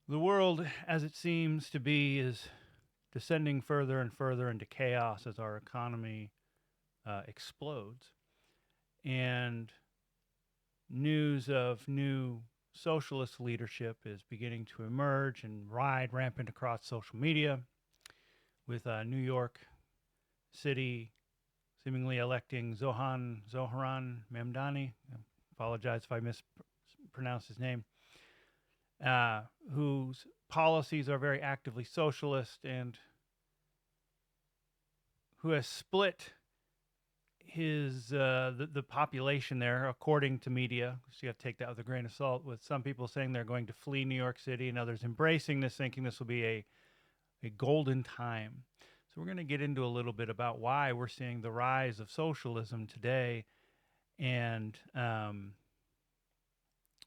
The world, as it seems to be, is descending further and further into chaos as our economy explodes. And news of new socialist leadership is beginning to emerge and ride rampant across social media, with New York City seemingly electing Zohran Memdani. I apologize if I mispronounced his name, whose policies are very actively socialist and who has split the population there, according to media. So you have to take that with a grain of salt. With some people saying they're going to flee New York City, and others embracing this, thinking this will be a golden time. So we're going to get into a little bit about why we're seeing the rise of socialism today, and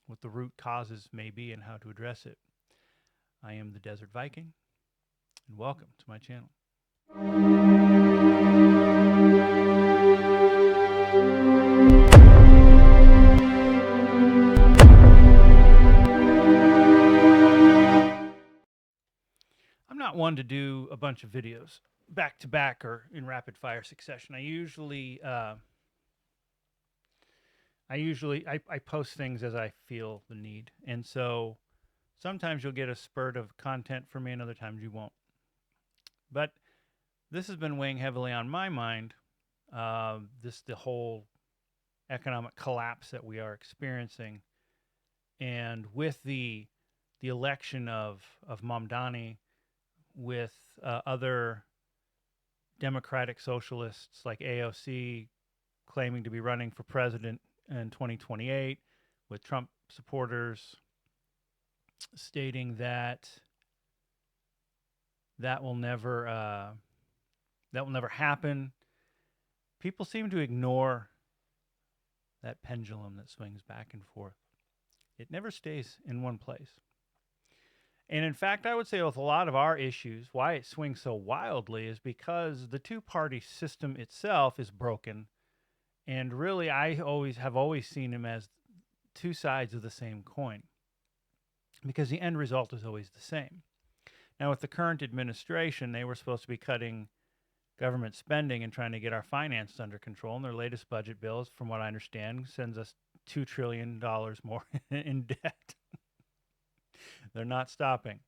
what the root causes may be and how to address it. I am the Desert Viking, and welcome to my channel. I'm not one to do a bunch of videos back to back or in rapid fire succession. I post things as I feel the need, and so sometimes you'll get a spurt of content from me, and other times you won't. But this has been weighing heavily on my mind. The whole economic collapse that we are experiencing, and with the election of Mamdani, with other democratic socialists like AOC claiming to be running for president in 2028, with Trump supporters stating that that will never happen. People seem to ignore that pendulum that swings back and forth. It never stays in one place. And in fact, I would say with a lot of our issues, why it swings so wildly is because the two-party system itself is broken. And really, I have always seen them as two sides of the same coin, because the end result is always the same. Now, with the current administration, they were supposed to be cutting government spending and trying to get our finances under control. And their latest budget bills, from what I understand, sends us $2 trillion more in debt. They're not stopping.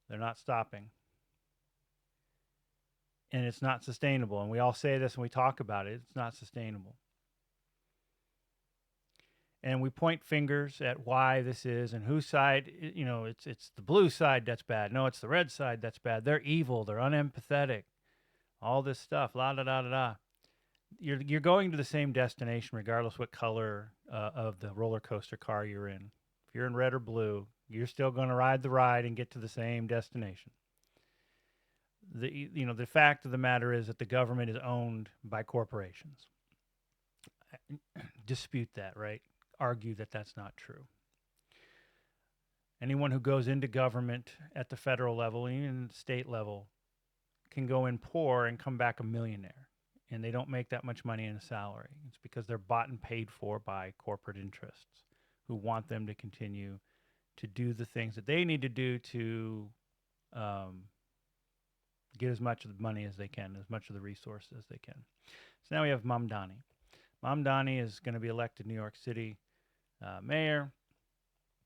They're not stopping. And it's not sustainable. And we all say this and we talk about it. It's not sustainable. And we point fingers at why this is and whose side. It's the blue side that's bad. No, it's the red side that's bad. They're evil. They're unempathetic. All this stuff. La da da da da. You're going to the same destination regardless what color of the roller coaster car you're in. If you're in red or blue, you're still going to ride the ride and get to the same destination. The fact of the matter is that the government is owned by corporations. Dispute that, right? Argue that that's not true. Anyone who goes into government at the federal level, even the state level, can go in poor and come back a millionaire. And they don't make that much money in a salary. It's because they're bought and paid for by corporate interests who want them to continue to do the things that they need to do to get as much of the money as they can, as much of the resources as they can. So now we have Mamdani. Mamdani is going to be elected New York City mayor.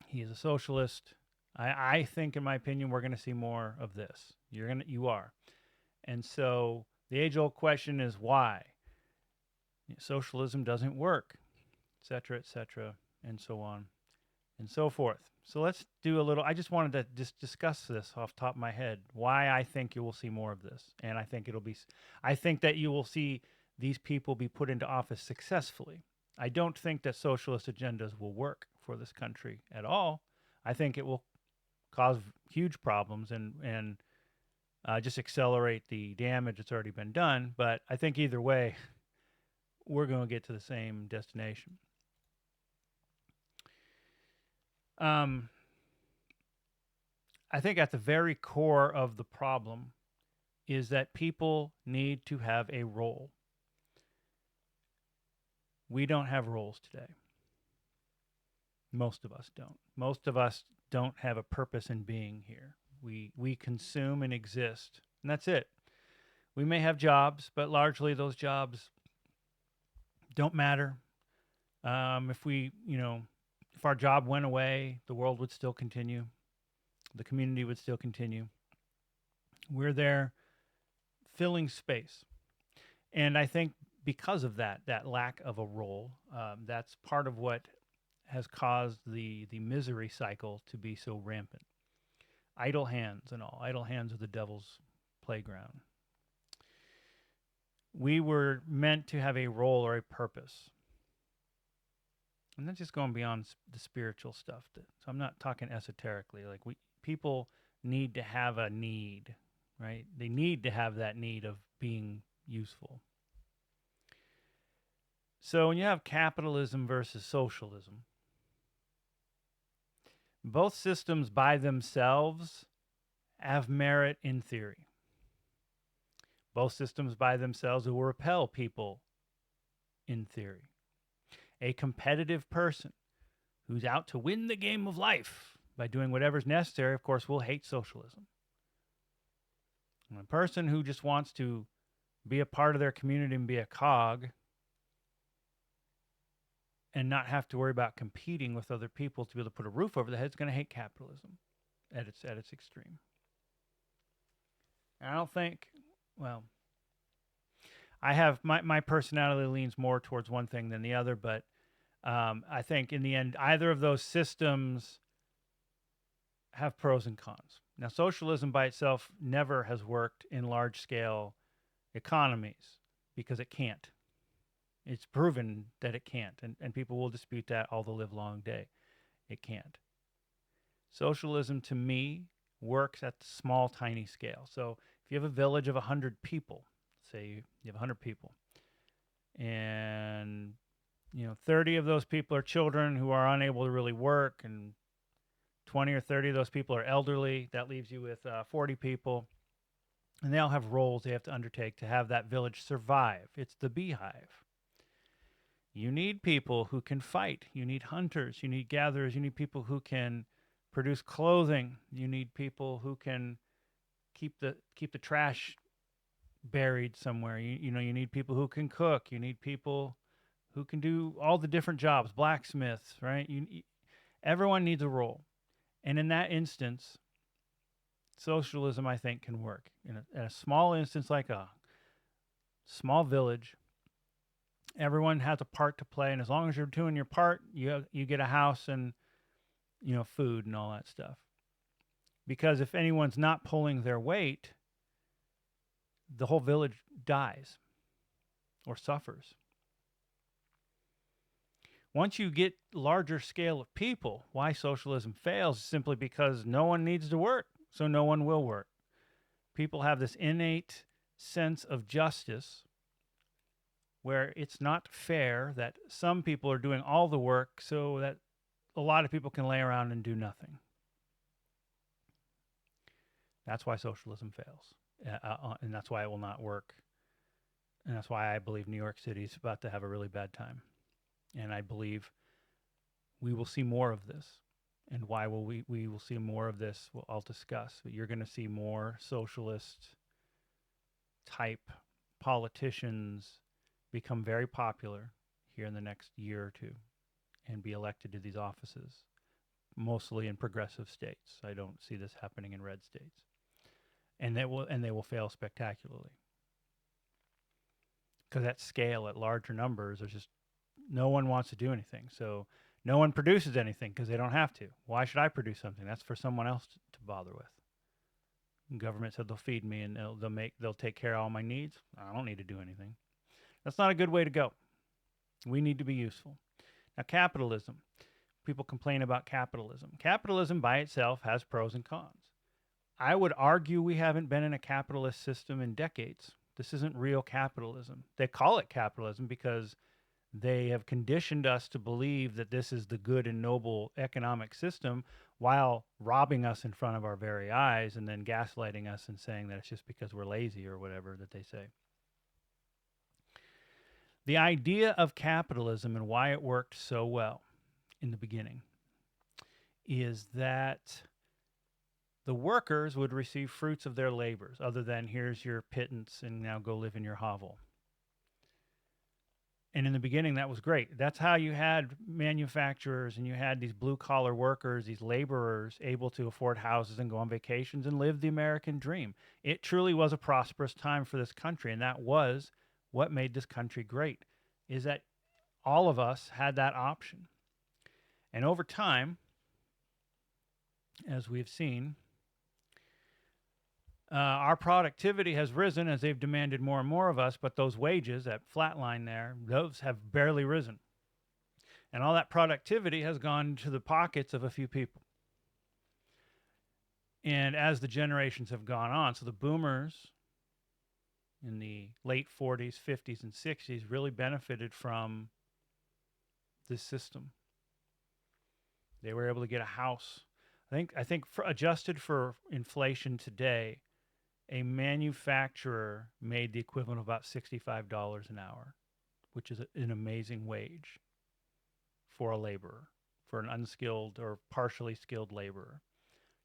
He is a socialist. I think, in my opinion, we're going to see more of this. You are. And so the age-old question is why? Socialism doesn't work, et cetera, and so on and so forth. So let's do a little. I just wanted to just discuss this off the top of my head, why I think you will see more of this. And I think that you will see these people be put into office successfully. I don't think that socialist agendas will work for this country at all. I think it will cause huge problems and just accelerate the damage that's already been done. But I think either way, we're going to get to the same destination. I think at the very core of the problem is that people need to have a role. We don't have roles today. Most of us don't. Most of us don't have a purpose in being here. We consume and exist, and that's it. We may have jobs, but largely those jobs don't matter. If we, if our job went away, the world would still continue. The community would still continue. We're there filling space. And I think because of that lack of a role, that's part of what has caused the misery cycle to be so rampant. Idle hands and all. Idle hands are the devil's playground. We were meant to have a role or a purpose. I'm not just going beyond the spiritual stuff. So I'm not talking esoterically. Like people need to have a need, right? They need to have that need of being useful. So when you have capitalism versus socialism, both systems by themselves have merit in theory. Both systems by themselves will repel people in theory. A competitive person who's out to win the game of life by doing whatever's necessary, of course, will hate socialism. And a person who just wants to be a part of their community and be a cog and not have to worry about competing with other people to be able to put a roof over their head is going to hate capitalism at its extreme. And I don't think, well, I have my personality leans more towards one thing than the other, but I think in the end, either of those systems have pros and cons. Now, socialism by itself never has worked in large scale economies because it can't. It's proven that it can't, and people will dispute that all the live long day. It can't. Socialism, to me, works at the small, tiny scale. So if you have a village of 100 people, say you have 100 people, and 30 of those people are children who are unable to really work, and 20 or 30 of those people are elderly. That leaves you with 40 people, and they all have roles they have to undertake to have that village survive. It's the beehive. You need people who can fight. You need hunters. You need gatherers. You need people who can produce clothing. You need people who can keep the trash buried somewhere. You need people who can cook. You need people who can do all the different jobs, blacksmiths, right? Everyone needs a role. And in that instance, socialism, I think, can work. In a small instance like a small village, everyone has a part to play, and as long as you're doing your part, you get a house and food and all that stuff. Because if anyone's not pulling their weight, the whole village dies or suffers. Once you get larger scale of people, why socialism fails is simply because no one needs to work, so no one will work. People have this innate sense of justice where it's not fair that some people are doing all the work so that a lot of people can lay around and do nothing. That's why socialism fails, and that's why it will not work. And that's why I believe New York City is about to have a really bad time. And I believe we will see more of this. And why will we will see more of this? Well, I'll discuss. But you're going to see more socialist type politicians become very popular here in the next year or two and be elected to these offices, mostly in progressive states. I don't see this happening in red states. And they will fail spectacularly. Because at scale, at larger numbers, there's just no one wants to do anything. So no one produces anything because they don't have to. Why should I produce something? That's for someone else to bother with. The government said they'll feed me and they'll take care of all my needs. I don't need to do anything. That's not a good way to go. We need to be useful. Now, capitalism. People complain about capitalism. Capitalism by itself has pros and cons. I would argue we haven't been in a capitalist system in decades. This isn't real capitalism. They call it capitalism because they have conditioned us to believe that this is the good and noble economic system while robbing us in front of our very eyes and then gaslighting us and saying that it's just because we're lazy or whatever that they say. The idea of capitalism and why it worked so well in the beginning is that the workers would receive fruits of their labors, other than here's your pittance and now go live in your hovel. And in the beginning, that was great. That's how you had manufacturers and you had these blue collar workers, these laborers able to afford houses and go on vacations and live the American dream. It truly was a prosperous time for this country. And that was what made this country great, is that all of us had that option. And over time, as we've seen, our productivity has risen as they've demanded more and more of us, but those wages, that flat line there, those have barely risen. And all that productivity has gone to the pockets of a few people. And as the generations have gone on, so the boomers in the late 40s, 50s, and 60s really benefited from this system. They were able to get a house. I think adjusted for inflation today, a manufacturer made the equivalent of about $65 an hour, which is an amazing wage for a laborer, for an unskilled or partially skilled laborer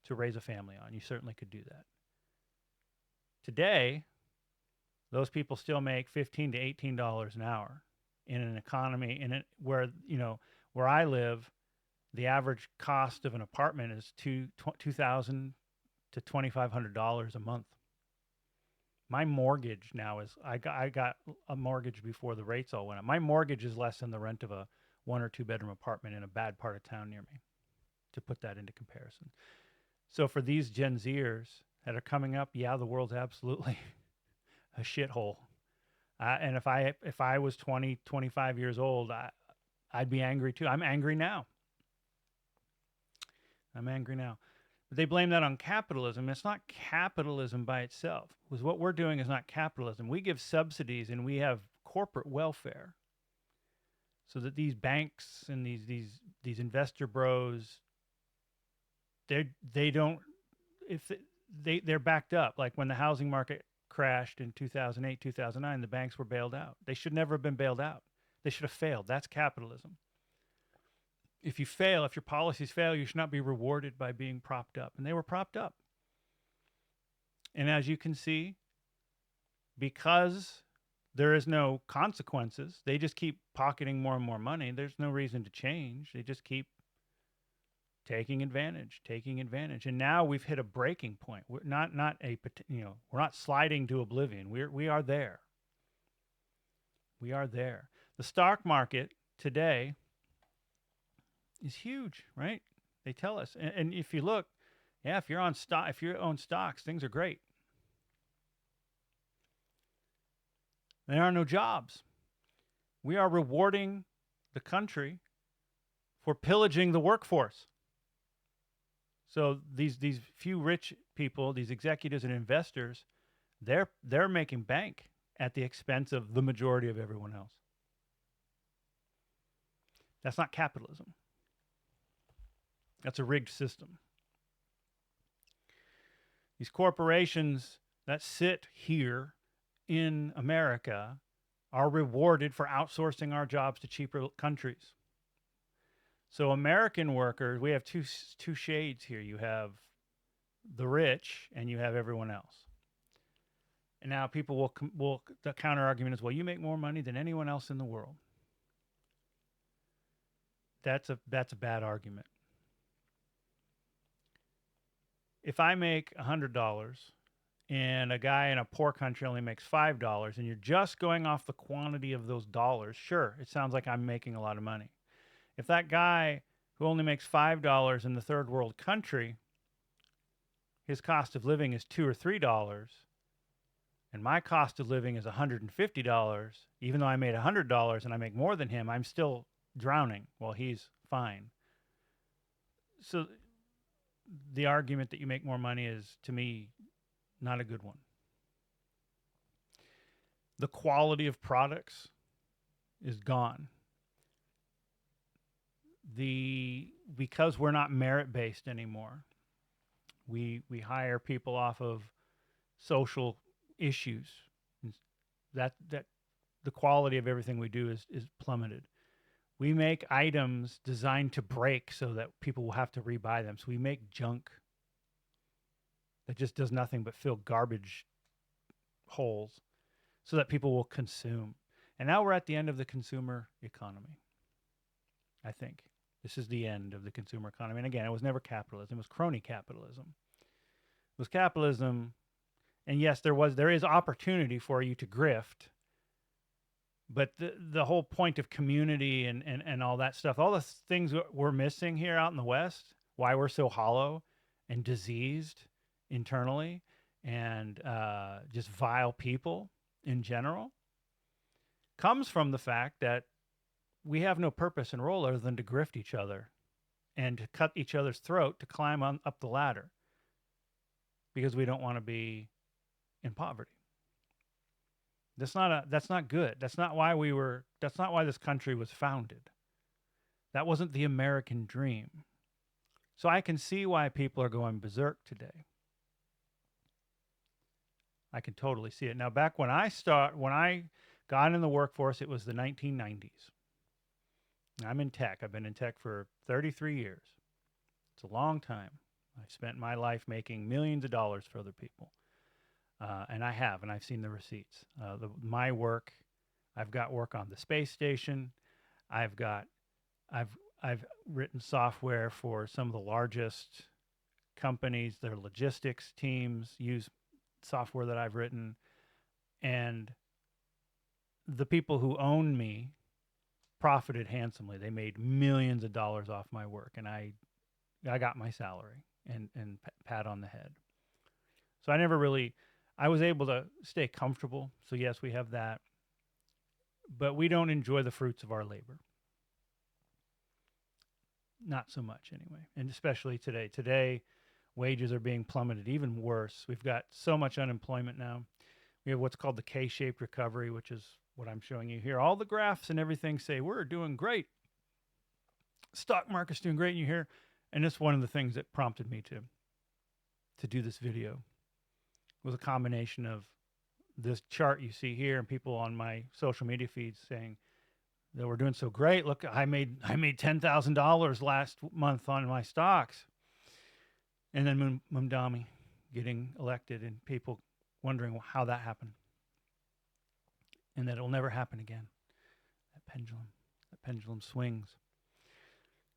to raise a family on. You certainly could do that. Today, those people still make $15 to $18 an hour in an economy where, where I live, the average cost of an apartment is $2,000 to $2,500 a month. My mortgage now is, I got a mortgage before the rates all went up. My mortgage is less than the rent of a 1 or 2 bedroom apartment in a bad part of town near me, to put that into comparison. So for these Gen Zers that are coming up, yeah, the world's absolutely a shithole. And if I was 20, 25 years old, I'd be angry too. I'm angry now. But they blame that on capitalism. It's not capitalism by itself. Because what we're doing is not capitalism. We give subsidies and we have corporate welfare, so that these banks and these investor bros, they're backed up. Like when the housing market crashed in 2008, 2009, the banks were bailed out. They should never have been bailed out. They should have failed. That's capitalism. If you fail, if your policies fail, you should not be rewarded by being propped up. And they were propped up. And as you can see, because there is no consequences, they just keep pocketing more and more money. There's no reason to change. They just keep taking advantage. And now we've hit a breaking point. We're we're not sliding to oblivion. We are there. The stock market today is huge, right? They tell us. And if you look, if you own stocks, things are great. There are no jobs. We are rewarding the country for pillaging the workforce. So these few rich people, these executives and investors, they're making bank at the expense of the majority of everyone else. That's not capitalism. That's a rigged system. These corporations that sit here in America are rewarded for outsourcing our jobs to cheaper countries. So American workers, we have two shades here. You have the rich and you have everyone else. And now people the counter argument is, well, you make more money than anyone else in the world. That's a bad argument. If I make $100 and a guy in a poor country only makes $5, and you're just going off the quantity of those dollars, sure, it sounds like I'm making a lot of money. If that guy who only makes $5 in the third world country, his cost of living is $2 or $3, and my cost of living is $150, even though I made $100 and I make more than him, I'm still drowning while he's fine. So the argument that you make more money is, to me, not a good one. The quality of products is gone. Because we're not merit-based anymore, we hire people off of social issues. That the quality of everything we do is plummeted. We make items designed to break so that people will have to rebuy them. So we make junk that just does nothing but fill garbage holes so that people will consume. And now we're at the end of the consumer economy, I think. This is the end of the consumer economy. And again, it was never capitalism, it was crony capitalism. It was capitalism, and yes, there is opportunity for you to grift, but the whole point of community and all that stuff, all the things we're missing here out in the West, why we're so hollow and diseased internally and just vile people in general, comes from the fact that we have no purpose and role other than to grift each other and to cut each other's throat to climb up the ladder because we don't want to be in poverty. That's not good. That's not why this country was founded. That wasn't the American dream. So I can see why people are going berserk today. I can totally see it. Now back when I got in the workforce, it was the 1990s. I'm in tech. I've been in tech for 33 years. It's a long time. I've spent my life making millions of dollars for other people. And I've seen the receipts. My work, I've got work on the space station. I've written software for some of the largest companies. Their logistics teams use software that I've written. And the people who own me profited handsomely. They made millions of dollars off my work, and I got my salary and pat on the head. So I was able to stay comfortable. So yes, we have that, but we don't enjoy the fruits of our labor. Not so much anyway, and especially today. Today, wages are being plummeted even worse. We've got so much unemployment now. We have what's called the K-shaped recovery, which is what I'm showing you here. All the graphs and everything say we're doing great. Stock market's doing great. And you hear, and it's one of the things that prompted me to do this video. Was a combination of this chart you see here and people on my social media feeds saying that we're doing so great. Look, I made $10,000 last month on my stocks, and then Mumdami getting elected and people wondering how that happened, and that it will never happen again. That pendulum swings.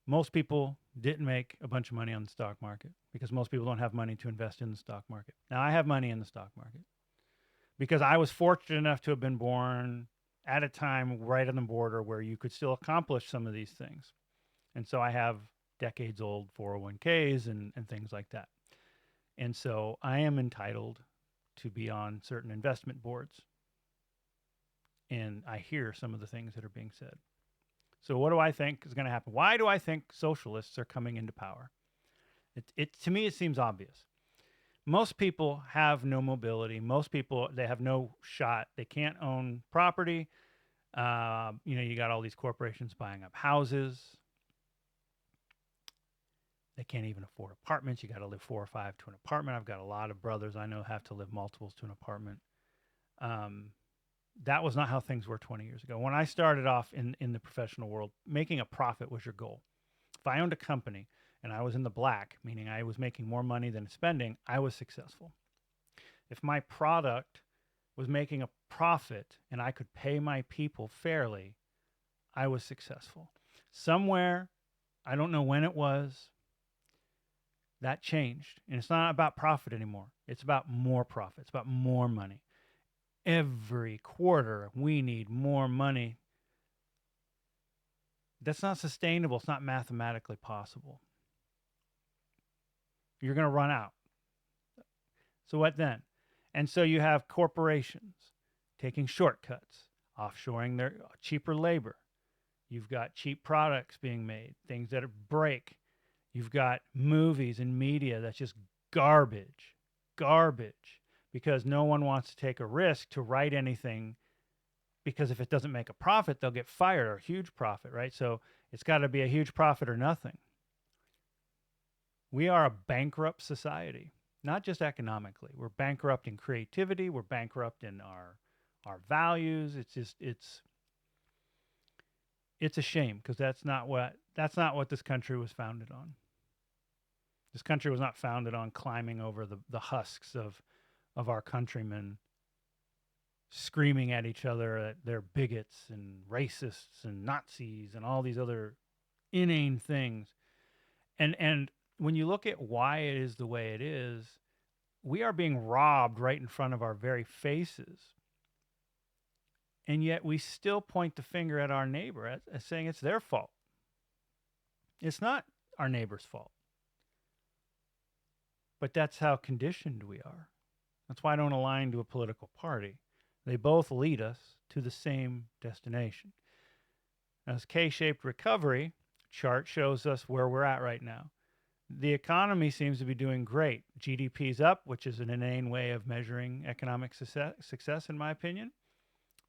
Most people didn't make a bunch of money on the stock market because most people don't have money to invest in the stock market. Now, I have money in the stock market because I was fortunate enough to have been born at a time right on the border where you could still accomplish some of these things. And so I have decades-old 401ks and things like that. And so I am entitled to be on certain investment boards. And I hear some of the things that are being said. So what do I think is going to happen? Why do I think socialists are coming into power? To me, it seems obvious. Most people have no mobility. Most people, they have no shot. They can't own property. You got all these corporations buying up houses. They can't even afford apartments. You got to live 4 or 5 to an apartment. I've got a lot of brothers I know have to live multiples to an apartment. That was not how things were 20 years ago. When I started off in the professional world, making a profit was your goal. If I owned a company and I was in the black, meaning I was making more money than spending, I was successful. If my product was making a profit and I could pay my people fairly, I was successful. Somewhere, I don't know when it was, that changed. And it's not about profit anymore. It's about more profit. It's about more money. Every quarter, we need more money. That's not sustainable. It's not mathematically possible. You're going to run out. So what then? And so you have corporations taking shortcuts, offshoring their cheaper labor. You've got cheap products being made, things that break. You've got movies and media that's just garbage, because no one wants to take a risk to write anything, because if it doesn't make a profit, they'll get fired, or a huge profit, right? So it's got to be a huge profit or nothing. We are a bankrupt society, not just economically. We're bankrupt in creativity. We're bankrupt in our values. It's a shame because that's not what this country was founded on. This country was not founded on climbing over the husks of our countrymen, screaming at each other that they're bigots and racists and Nazis and all these other inane things. And when you look at why it is the way it is, we are being robbed right in front of our very faces. And yet we still point the finger at our neighbor as saying it's their fault. It's not our neighbor's fault. But that's how conditioned we are. That's why I don't align to a political party. They both lead us to the same destination. As K-shaped recovery chart shows us where we're at right now. The economy seems to be doing great. GDP's up, which is an inane way of measuring economic success, in my opinion.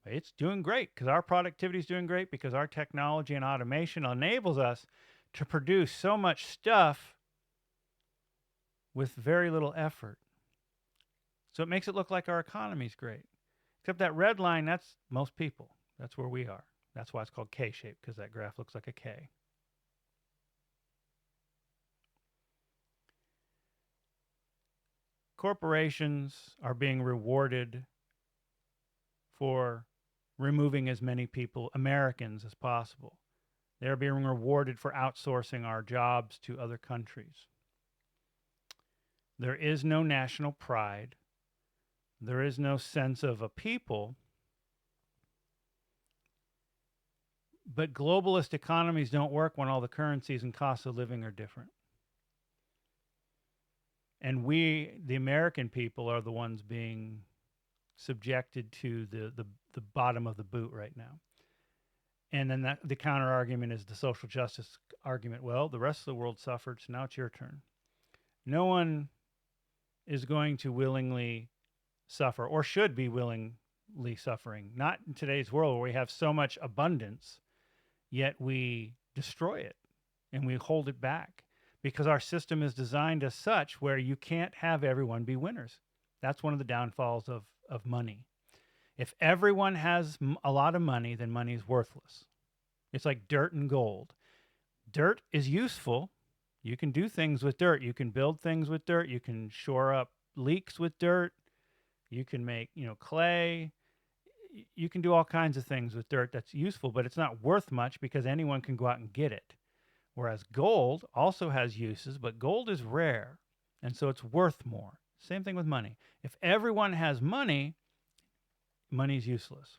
It's doing great because our productivity is doing great because our technology and automation enables us to produce so much stuff with very little effort. So it makes it look like our economy is great. Except that red line, that's most people. That's where we are. That's why it's called K-shaped, because that graph looks like a K. Corporations are being rewarded for removing as many people, Americans, as possible. They're being rewarded for outsourcing our jobs to other countries. There is no national pride. There is no sense of a people. But globalist economies don't work when all the currencies and costs of living are different. And we, the American people, are the ones being subjected to the bottom of the boot right now. And then the counter argument is the social justice argument. Well, the rest of the world suffered, so now it's your turn. No one is going to willingly suffer or should be willingly suffering. Not in today's world where we have so much abundance, yet we destroy it and we hold it back because our system is designed as such where you can't have everyone be winners. That's one of the downfalls of money. If everyone has a lot of money, then money is worthless. It's like dirt and gold. Dirt is useful. You can do things with dirt. You can build things with dirt. You can shore up leaks with dirt. You can make, clay. You can do all kinds of things with dirt that's useful, but it's not worth much because anyone can go out and get it. Whereas gold also has uses, but gold is rare, and so it's worth more. Same thing with money. If everyone has money, money's useless.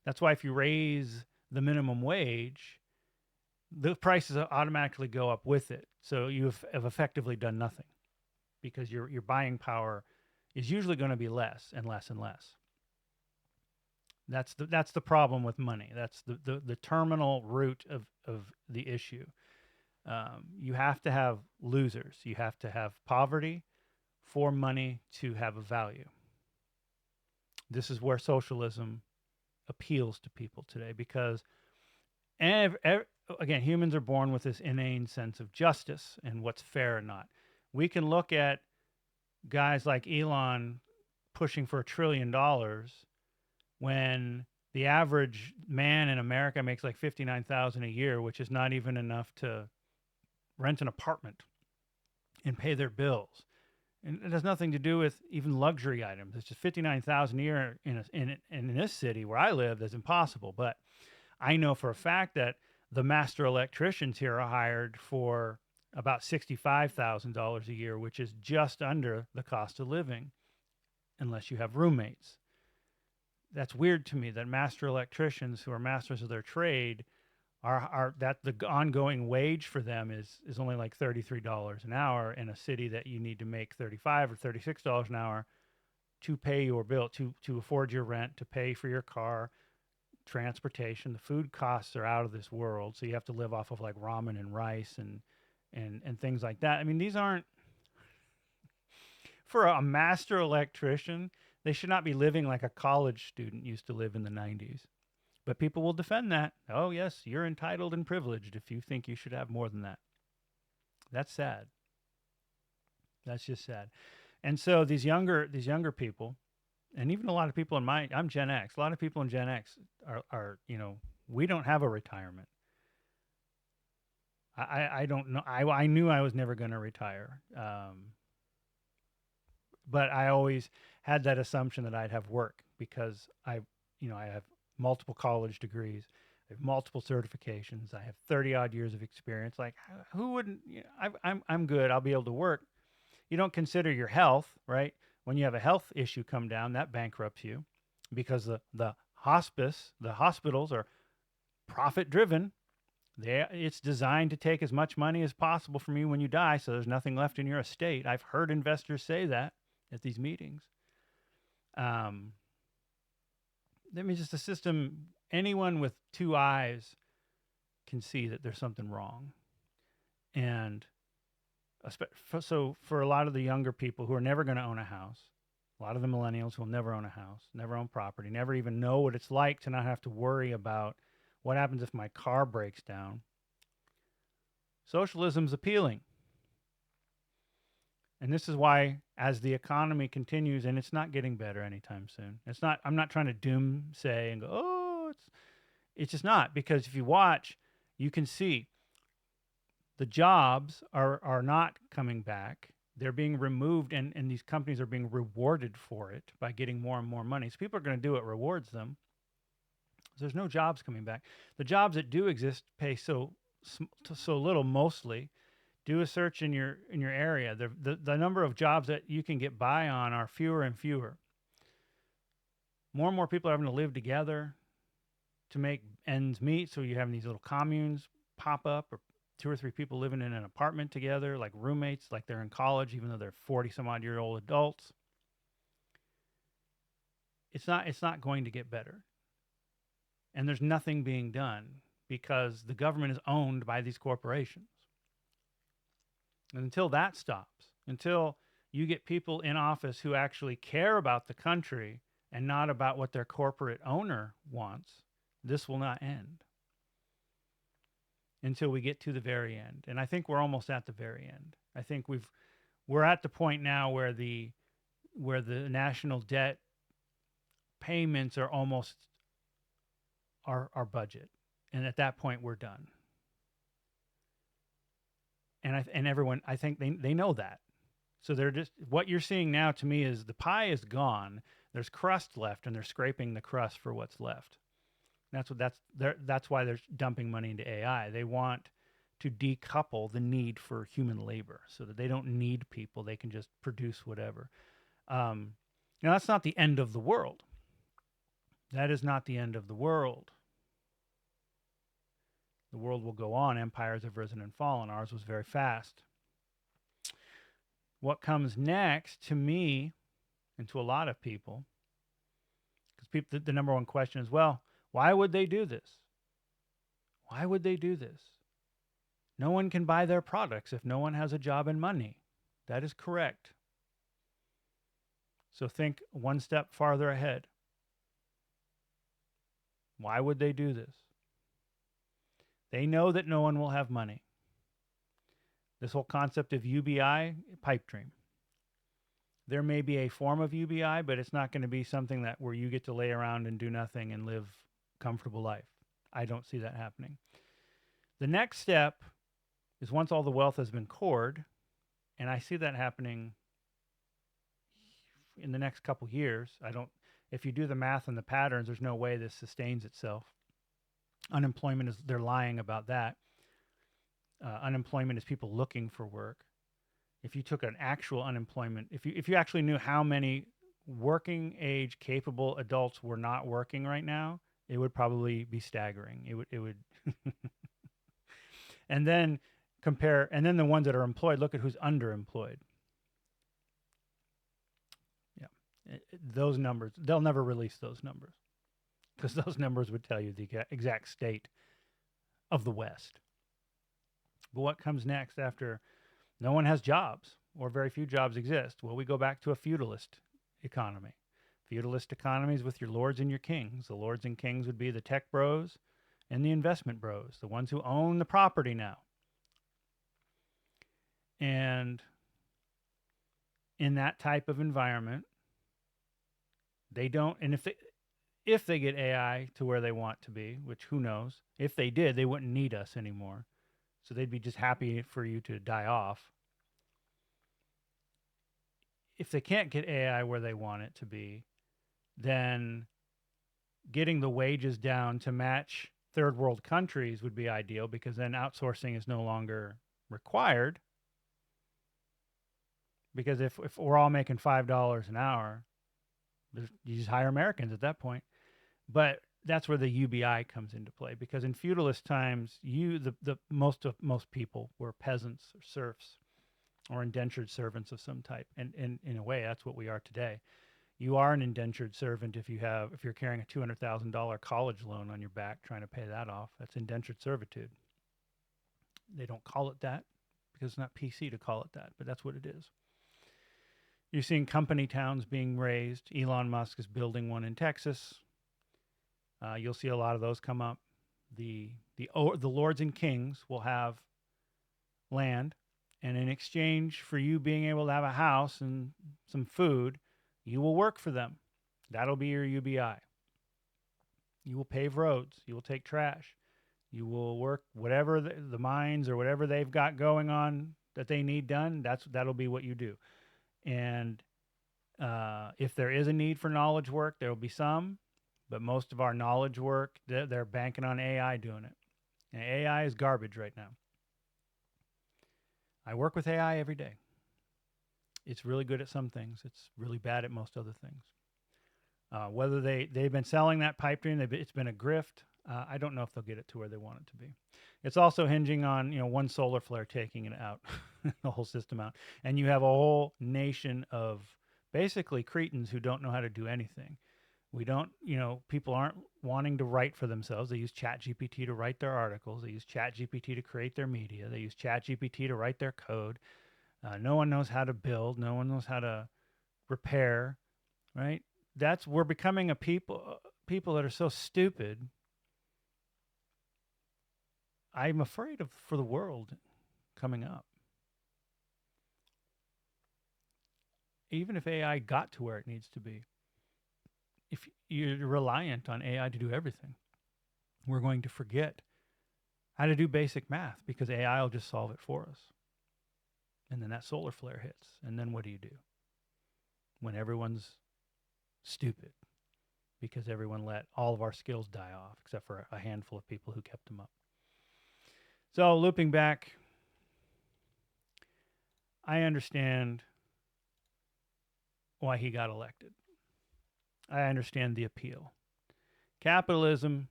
That's why if you raise the minimum wage, the prices automatically go up with it. So you have effectively done nothing because your buying power is usually going to be less and less and less. That's the problem with money. That's the terminal root of the issue. You have to have losers. You have to have poverty for money to have a value. This is where socialism appeals to people today because, again, humans are born with this inane sense of justice and what's fair and not. We can look at guys like Elon pushing for $1 trillion when the average man in America makes like $59,000 a year, which is not even enough to rent an apartment and pay their bills. And it has nothing to do with even luxury items. It's just $59,000 a year in this city where I live. That's impossible. But I know for a fact that the master electricians here are hired for about $65,000 a year, which is just under the cost of living, unless you have roommates. That's weird to me that master electricians who are masters of their trade are that the ongoing wage for them is only like $33 an hour in a city that you need to make $35 or $36 an hour to pay your bill, to afford your rent, to pay for your car, transportation. The food costs are out of this world, so you have to live off of like ramen and rice and things like that. I mean, these aren't for a master electrician. They should not be living like a college student used to live in the 90s. But people will defend that. Oh, yes, you're entitled and privileged if you think you should have more than that. That's sad. That's just sad. And so these younger people, and even a lot of people I'm Gen X. A lot of people in Gen X are We don't have a retirement. I don't know. I knew I was never going to retire. But I always had that assumption that I'd have work because I have multiple college degrees, I have multiple certifications, I have 30 odd years of experience. Like, who wouldn't? I'm good. I'll be able to work. You don't consider your health, right? When you have a health issue come down, that bankrupts you because the hospitals are profit driven. It's designed to take as much money as possible from you when you die, so there's nothing left in your estate. I've heard investors say that at these meetings. That means just a system. Anyone with two eyes can see that there's something wrong, and so for a lot of the younger people who are never going to own a house, a lot of the millennials who will never own a house, never own property, never even know what it's like to not have to worry about what happens if my car breaks down. Socialism's appealing. And this is why, as the economy continues, and it's not getting better anytime soon. It's not. I'm not trying to doomsay and go, oh, it's just not, because if you watch, you can see the jobs are not coming back. They're being removed, and these companies are being rewarded for it by getting more and more money. So people are going to do what rewards them. So there's no jobs coming back. The jobs that do exist pay so little, mostly. Do a search in your area. The number of jobs that you can get by on are fewer and fewer. More and more people are having to live together to make ends meet. So you have these little communes pop up, or 2 or 3 people living in an apartment together, like roommates, like they're in college, even though they're 40-some-odd-year-old adults. It's not going to get better. And there's nothing being done because the government is owned by these corporations. And until that stops, until you get people in office who actually care about the country and not about what their corporate owner wants, this will not end until we get to the very end. And I think we're almost at the very end. I think we're at the point now where the national debt payments are almost our budget. And at that point, we're done. And everyone, I think they know that. So they're just, what you're seeing now to me is the pie is gone. There's crust left, and they're scraping the crust for what's left. That's why they're dumping money into AI. They want to decouple the need for human labor so that they don't need people. They can just produce whatever. Now, that's not the end of the world. That is not the end of the world. The world will go on. Empires have risen and fallen. Ours was very fast. What comes next, to me, and to a lot of people, because the number one question is, well, why would they do this? Why would they do this? No one can buy their products if no one has a job and money. That is correct. So think one step farther ahead. Why would they do this? They know that no one will have money. This whole concept of UBI, pipe dream. There may be a form of UBI, but it's not going to be something that where you get to lay around and do nothing and live a comfortable life. I don't see that happening. The next step is once all the wealth has been cored, and I see that happening in the next couple years. If you do the math and the patterns, there's no way this sustains itself. Unemployment they're lying about that. Unemployment is people looking for work. If you took an actual unemployment, if you actually knew how many working age capable adults were not working right now, it would probably be staggering. It would and then the ones that are employed, look at who's underemployed. Yeah. Those numbers, they'll never release those numbers, because those numbers would tell you the exact state of the West. But what comes next after no one has jobs, or very few jobs exist? Well, we go back to a feudalist economy. Feudalist economies with your lords and your kings. The lords and kings would be the tech bros and the investment bros, the ones who own the property now. And in that type of environment, they don't, and if they get AI to where they want to be, which who knows? If they did, they wouldn't need us anymore. So they'd be just happy for you to die off. If they can't get AI where they want it to be, then getting the wages down to match third world countries would be ideal, because then outsourcing is no longer required. Because if we're all making $5 an hour, you just hire Americans at that point. But that's where the UBI comes into play, because in feudalist times, the most people were peasants or serfs or indentured servants of some type, and in a way, that's what we are today. You are an indentured servant if you're carrying a $200,000 college loan on your back trying to pay that off. That's indentured servitude. They don't call it that because it's not PC to call it that, but that's what it is. You're seeing company towns being raised. Elon Musk is building one in Texas. You'll see a lot of those come up. The lords and kings will have land, and in exchange for you being able to have a house and some food, you will work for them. That'll be your UBI. You will pave roads. You will take trash. You will work whatever the mines or whatever they've got going on that they need done. That'll be what you do. And if there is a need for knowledge work, there will be some. But most of our knowledge work, they're banking on AI doing it. And AI is garbage right now. I work with AI every day. It's really good at some things. It's really bad at most other things. Whether they've been selling that pipe dream, it's been a grift. I don't know if they'll get it to where they want it to be. It's also hinging on one solar flare taking it out, the whole system out, and you have a whole nation of basically cretins who don't know how to do anything. We don't, people aren't wanting to write for themselves. They use ChatGPT to write their articles. They use ChatGPT to create their media. They use ChatGPT to write their code. No one knows how to build. No one knows how to repair, right? We're becoming a people that are so stupid. I'm afraid for the world coming up. Even if AI got to where it needs to be, if you're reliant on AI to do everything, we're going to forget how to do basic math, because AI will just solve it for us. And then that solar flare hits. And then what do you do when everyone's stupid? Because everyone let all of our skills die off, except for a handful of people who kept them up. So looping back, I understand why he got elected. I understand the appeal. Capitalism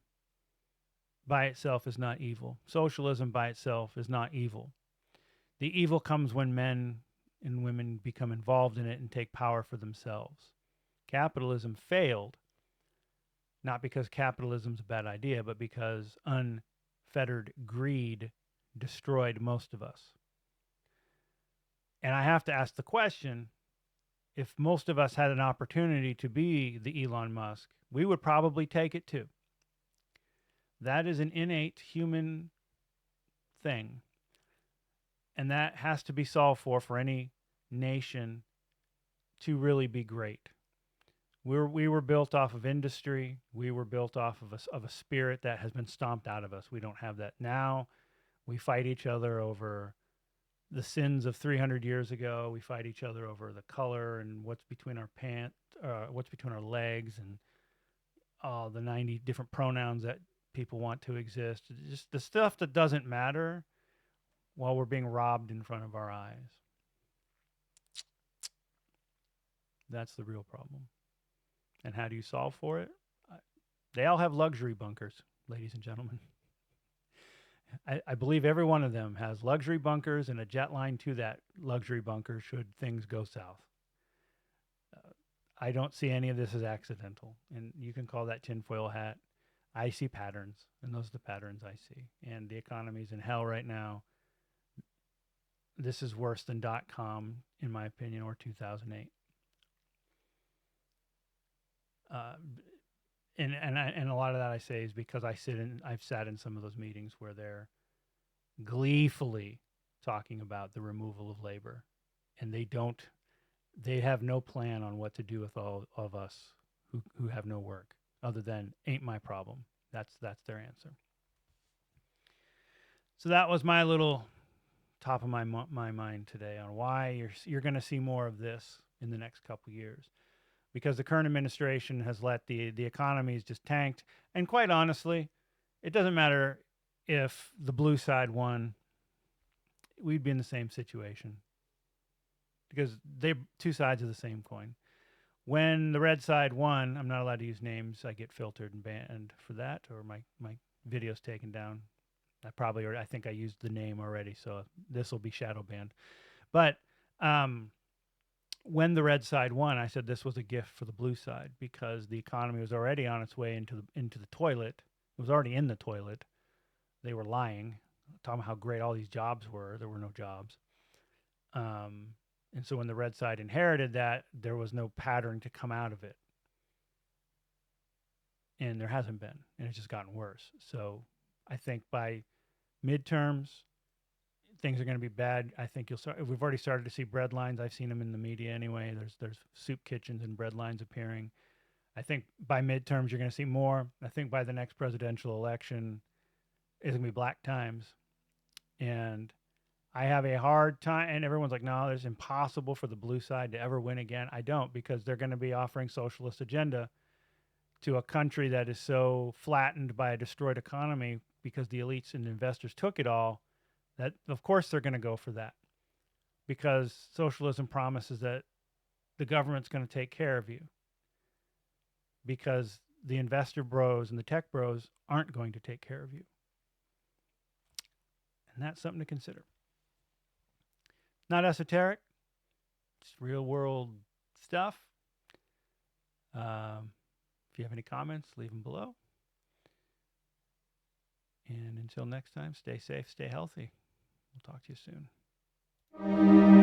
by itself is not evil. Socialism by itself is not evil. The evil comes when men and women become involved in it and take power for themselves. Capitalism failed, not because capitalism's a bad idea, but because unfettered greed destroyed most of us. And I have to ask the question, if most of us had an opportunity to be the Elon Musk, we would probably take it too. That is an innate human thing. And that has to be solved for any nation to really be great. We were built off of industry. We were built off of a spirit that has been stomped out of us. We don't have that now. We fight each other over the sins of 300 years ago. We fight each other over the color and what's between our what's between our legs, and all the 90 different pronouns that people want to exist. Just the stuff that doesn't matter while we're being robbed in front of our eyes. That's the real problem. And how do you solve for it? They all have luxury bunkers, ladies and gentlemen. I believe every one of them has luxury bunkers and a jet line to that luxury bunker should things go south. I don't see any of this as accidental. And you can call that tinfoil hat. I see patterns, and those are the patterns I see. And the economy's in hell right now. This is worse than .com, in my opinion, or 2008. And a lot of that I say is because I've sat in some of those meetings where they're gleefully talking about the removal of labor, and they have no plan on what to do with all of us who have no work. other than ain't my problem. That's their answer. So that was my little top of my mind today on why you're going to see more of this in the next couple years, because the current administration has let the economies just tanked, and quite honestly, it doesn't matter if the blue side won, we'd be in the same situation because they're two sides of the same coin. When the red side won, I'm not allowed to use names. I get filtered and banned for that, or my video's taken down. I think I used the name already, so this will be shadow banned. But um, when the red side won, I said this was a gift for the blue side because the economy was already on its way into the toilet. It was already in the toilet. They were lying, talking about how great all these jobs were. There were no jobs. And so when the red side inherited that, there was no pattern to come out of it. And there hasn't been. And it's just gotten worse. So I think by midterms, things are going to be bad. I think we've already started to see bread lines. I've seen them in the media anyway. There's soup kitchens and bread lines appearing. I think by midterms, you're going to see more. I think by the next presidential election, it's going to be black times. And I have a hard time, and everyone's like, no, it's impossible for the blue side to ever win again. I don't, because they're going to be offering socialist agenda to a country that is so flattened by a destroyed economy because the elites and investors took it all, that of course they're going to go for that, because socialism promises that the government's going to take care of you, because the investor bros and the tech bros aren't going to take care of you. And that's something to consider. Not esoteric, it's real world stuff. If you have any comments, leave them below. And until next time, stay safe, stay healthy. We'll talk to you soon.